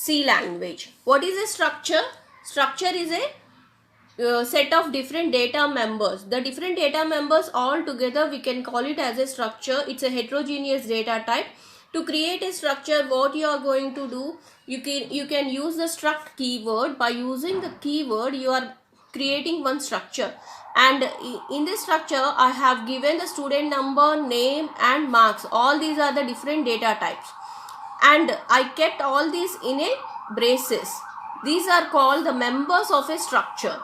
C language. What is a structure? Structure is a set of different data members. The different data members all together we can call it as a structure. It's a heterogeneous data type. To create a structure, what you are going to do, you can use the struct keyword. By using the keyword, you are creating one structure, and in this structure I have given the student number, name and marks. All these are the different data types, and I kept all these in a braces. These are called the members of a structure.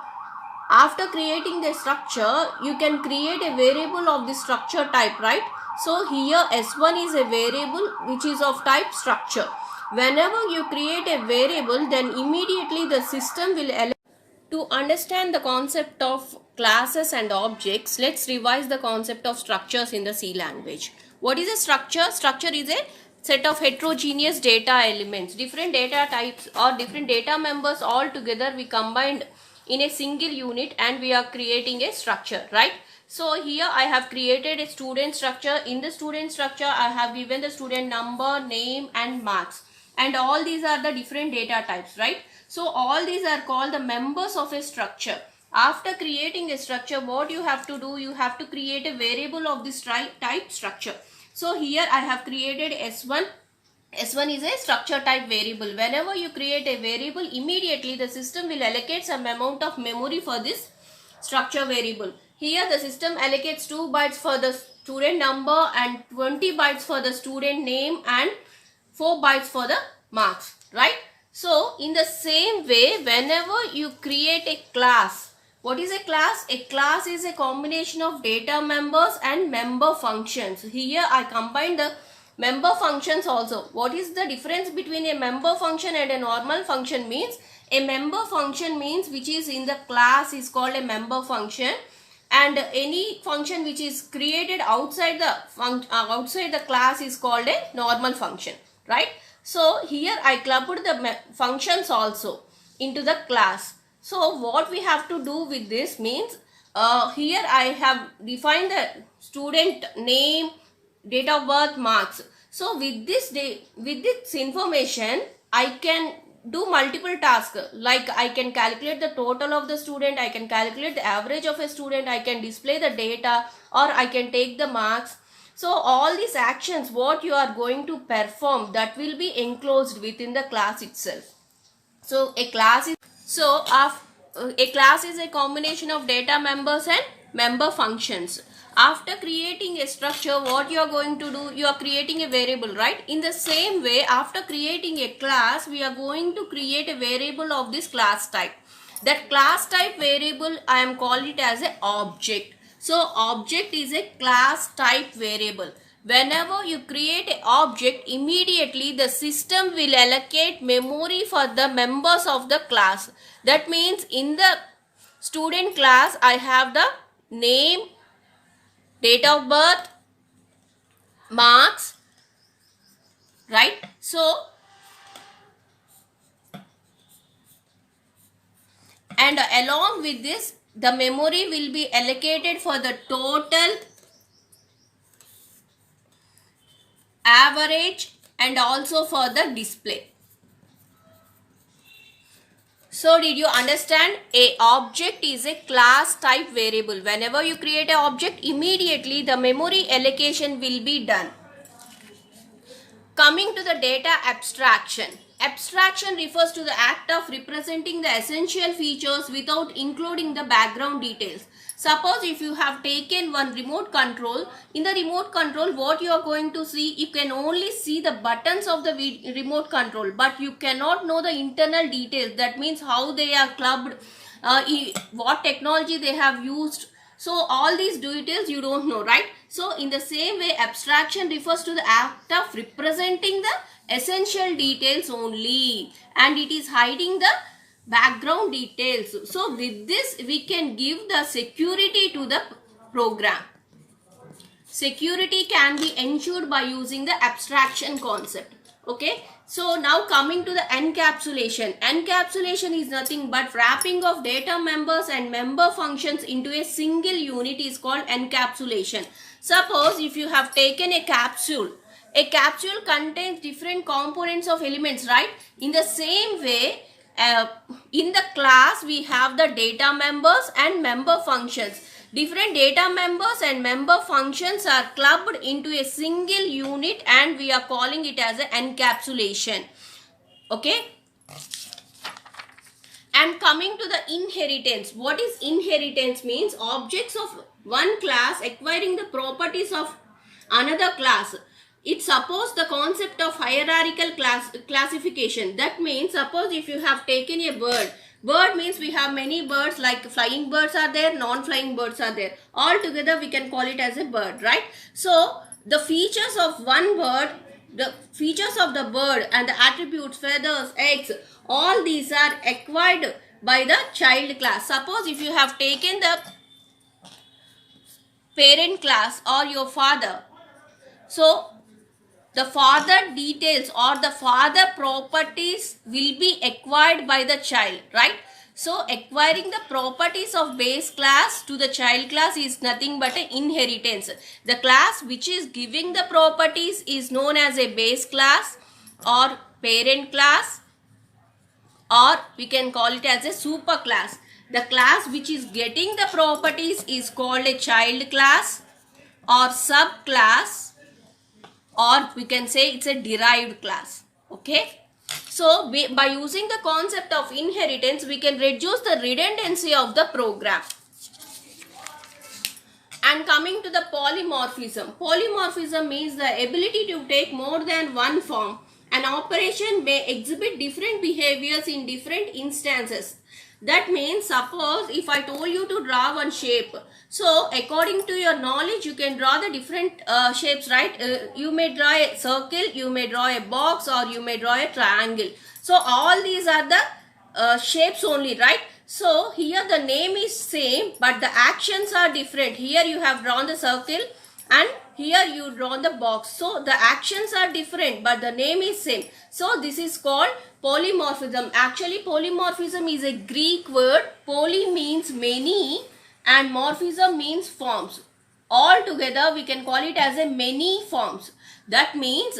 After creating the structure, you can create a variable of the structure type, right? So here S1 is a variable which is of type structure. Whenever you create a variable, then immediately the system will to understand the concept of classes and objects. Let's revise the concept of structures in the C language. What is a structure? Structure is a set of heterogeneous data elements. Different data types or different data members all together we combined in a single unit and we are creating a structure, right? So here I have created a student structure. In the student structure I have given the student number, name and marks, and all these are the different data types, right? So all these are called the members of a structure. After creating a structure, what you have to do, you have to create a variable of this type structure. So here I have created S1. S1 is a structure type variable. Whenever you create a variable, immediately the system will allocate some amount of memory for this structure variable. Here the system allocates 2 bytes for the student number and 20 bytes for the student name and 4 bytes for the marks, right? So in the same way, whenever you create a class, what is a class? A class is a combination of data members and member functions. Here I combined the member functions also. What is the difference between a member function and a normal function? Means a member function means which is in the class is called a member function, and any function which is created outside the class is called a normal function, right? So here I clubbed the functions also into the class. So what we have to do with this means here I have defined the student name, date of birth, marks. So with this information I can do multiple tasks, like I can calculate the total of the student, I can calculate the average of a student, I can display the data, or I can take the marks. So all these actions what you are going to perform, that will be enclosed within the class itself. So a class is a combination of data members and member functions. After creating a structure, what you are going to do, you are creating a variable, right? In the same way, after creating a class, we are going to create a variable of this class type. That class type variable I am calling it as an object. So object is a class type variable. Whenever you create an object, immediately the system will allocate memory for the members of the class. That means in the student class I have the name, date of birth, marks, right? So and along with this, the memory will be allocated for the total, average and also for the display. So did you understand? A object is a class type variable. Whenever you create an object, immediately the memory allocation will be done. Coming to the data abstraction. Abstraction refers to the act of representing the essential features without including the background details. Suppose if you have taken one remote control, in the remote control what you are going to see, you can only see the buttons of the remote control, but you cannot know the internal details. That means how they are clubbed, what technology they have used. So all these details you don't know, right? So in the same way, abstraction refers to the act of representing the essential details only, and it is hiding the background details. So with this we can give the security to the program. Security can be ensured by using the abstraction concept. Okay, so now coming to the encapsulation. Encapsulation is nothing but wrapping of data members and member functions into a single unit is called encapsulation. Suppose if you have taken a capsule A capsule contains different components of elements, right? In the same way, in the class we have the data members and member functions. Different data members and member functions are clubbed into a single unit and we are calling it as an encapsulation. Okay. And coming to the inheritance, what is inheritance means? Objects of one class acquiring the properties of another class. It supposes the concept of hierarchical classification. That means, suppose if you have taken a bird means we have many birds, like flying birds are there, non-flying birds are there. All together we can call it as a bird, right? So the features of one bird, the features of the bird and the attributes, feathers, eggs, all these are acquired by the child class. Suppose if you have taken the parent class or your father, so the father details or the father properties will be acquired by the child, right? So acquiring the properties of base class to the child class is nothing but an inheritance. The class which is giving the properties is known as a base class or parent class, or we can call it as a super class. The class which is getting the properties is called a child class or subclass, or we can say it's a derived class. Okay. So by using the concept of inheritance, we can reduce the redundancy of the program. And coming to the polymorphism. Polymorphism means the ability to take more than one form. An operation may exhibit different behaviors in different instances. That means, suppose if I told you to draw one shape, so according to your knowledge you can draw the different shapes, right? You may draw a circle, you may draw a box, or you may draw a triangle. So all these are the shapes only, right? So here the name is same but the actions are different. Here you have drawn the circle and here you draw the box. So the actions are different but the name is same. So this is called polymorphism. Actually polymorphism is a Greek word. Poly means many and morphism means forms. All together we can call it as a many forms. That means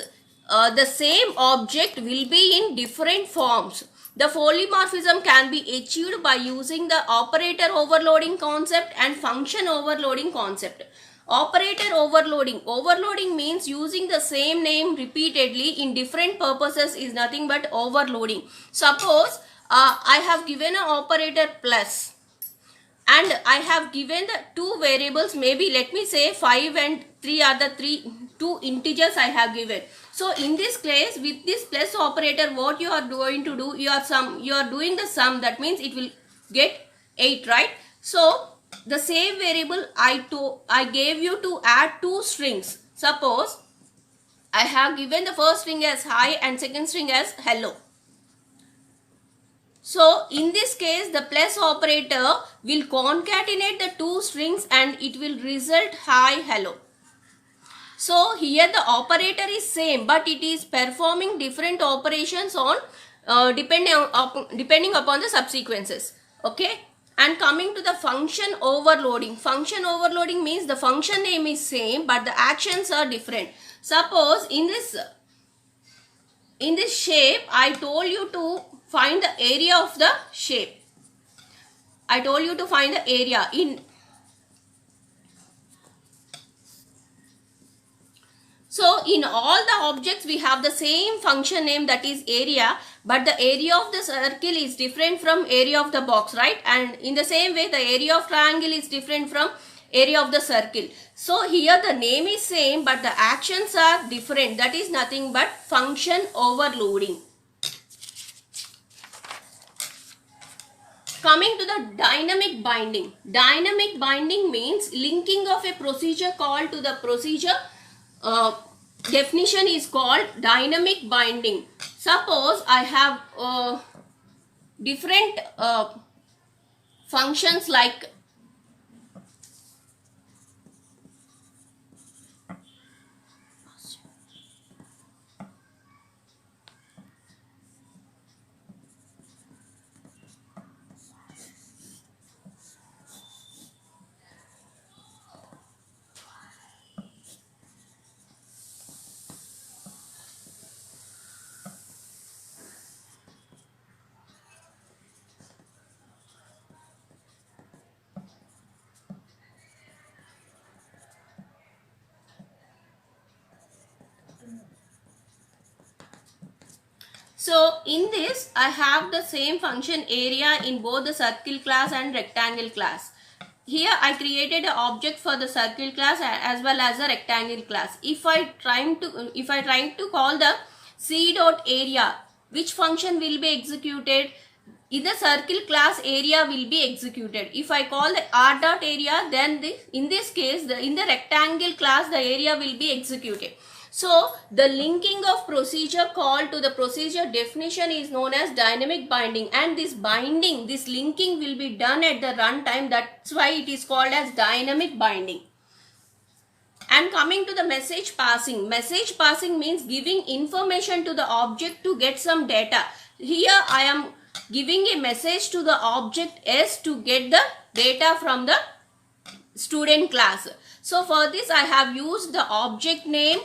the same object will be in different forms. The polymorphism can be achieved by using the operator overloading concept and function overloading concept. Operator overloading. Overloading means using the same name repeatedly in different purposes is nothing but overloading. Suppose I have given an operator plus and I have given the two variables, maybe let me say 5 and 3 are the two integers I have given. So in this case, with this plus operator, what you are going to do, you are doing the sum, that means it will get 8, right? So the same variable I gave you to add two strings. Suppose I have given the first string as hi and second string as hello. So in this case the plus operator will concatenate the two strings and it will result hi hello. So here the operator is same but it is performing different operations on depending upon the subsequences. Okay. And coming to the function overloading. Function overloading means the function name is same but the actions are different. Suppose in this shape I told you to find the area of the shape. I told you to find the area in. So in all the objects we have the same function name, that is area, but the area of the circle is different from area of the box, right? And in the same way the area of triangle is different from area of the circle. So here the name is same but the actions are different. That is nothing but function overloading. Coming to the dynamic binding. Dynamic binding means linking of a procedure call to the procedure. Definition is called dynamic binding. Suppose I have different functions like So in this, I have the same function area in both the circle class and rectangle class. Here I created an object for the circle class as well as a rectangle class. If I trying to call the c dot area, which function will be executed? In the circle class, area will be executed. If I call the r dot area, then in this case, in the rectangle class, the area will be executed. So the linking of procedure call to the procedure definition is known as dynamic binding, and this linking will be done at the runtime. That's why it is called as dynamic binding. And coming to the message passing means giving information to the object to get some data. Here I am giving a message to the object S to get the data from the student class. So for this I have used the object name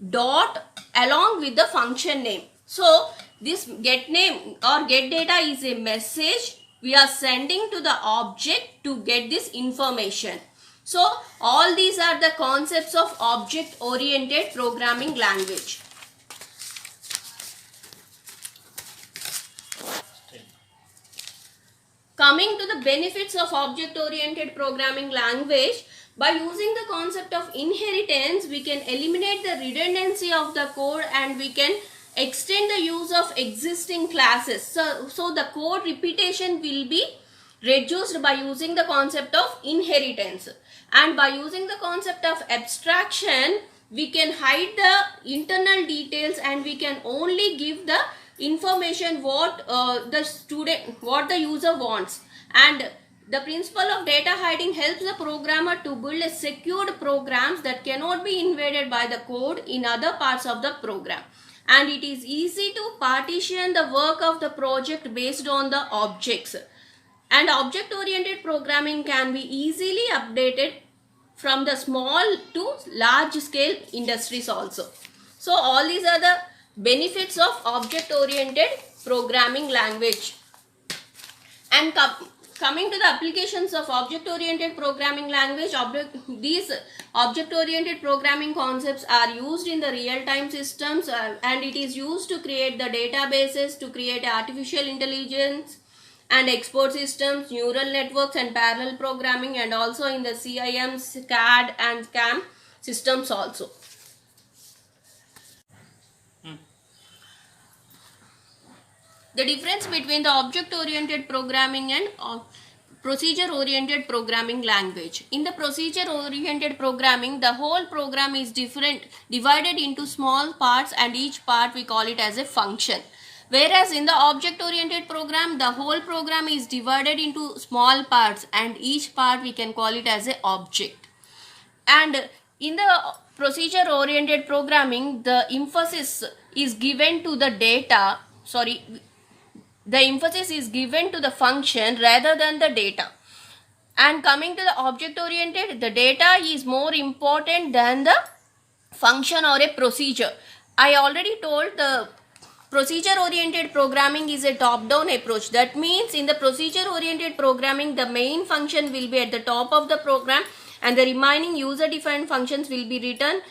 dot along with the function name. So this get name or get data is a message we are sending to the object to get this information. So all these are the concepts of object oriented programming language. Coming to the benefits of object oriented programming language, by using the concept of inheritance, we can eliminate the redundancy of the code and we can extend the use of existing classes. So the code repetition will be reduced by using the concept of inheritance. And by using the concept of abstraction, we can hide the internal details and we can only give the information what the user wants. And the principle of data hiding helps the programmer to build a secured programs that cannot be invaded by the code in other parts of the program. And it is easy to partition the work of the project based on the objects. And object-oriented programming can be easily updated from the small to large scale industries also. So all these are the benefits of object-oriented programming language. And coming to the applications of object-oriented programming language, these object-oriented programming concepts are used in the real-time systems and it is used to create the databases, to create artificial intelligence and export systems, neural networks and parallel programming, and also in the CIM, CAD and CAM systems also. The difference between the object-oriented programming and procedure-oriented programming language. In the procedure-oriented programming, the whole program is divided into small parts and each part we call it as a function. Whereas in the object-oriented program, the whole program is divided into small parts and each part we can call it as an object. And in the procedure-oriented programming, the emphasis is given to the function rather than the data. And coming to the object-oriented, the data is more important than the function or a procedure. I already told the procedure-oriented programming is a top-down approach. That means in the procedure-oriented programming, the main function will be at the top of the program and the remaining user-defined functions will be written